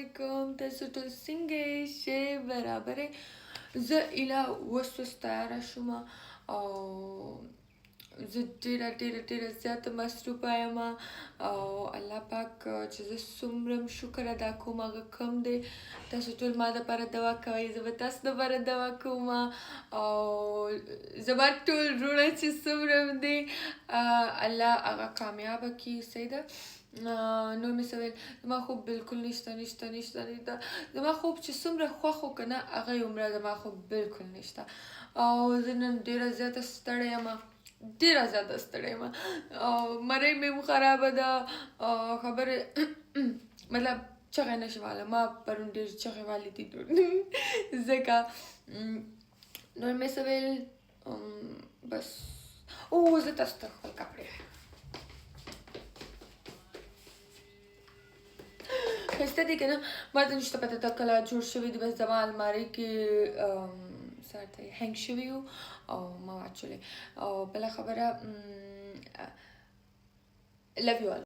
علیکم تاسو ټول څنګه یې ښې برابرې زه ایله اوس تیاره شوم او زه ډېره زیاته مصروفه یم او الله پاک چې زه څومره شکر ادا کوم هغه کم دی تاسو ټول ما دپاره دعا کوئ زه به تاسو دپاره دعا کوم او زما ټول وروڼه چې څومره دي الله هغه کامیابه کړي صحیح ده نور مې څه ویل زما خوب بالکل نشته زما خوب چې څومره خوښ و که نه هغه یې عمره زما خوب بالکل نشته او زه نن ډېره زیاته ستړې یم او مرۍ مې هم خرابه ده خبرې مطلب چغې نشي والی ما پرون ډېر چغې والی دي ځکه نور مې څه ویل بس زه تاسو ته خپل کپړې ښایسته دي که نه ما ته نشته پته تا کله جوړ شوي دي بس زما المارۍ کې سر ته یې هینګ شوي وو او ما واچولې او بله خبره love you all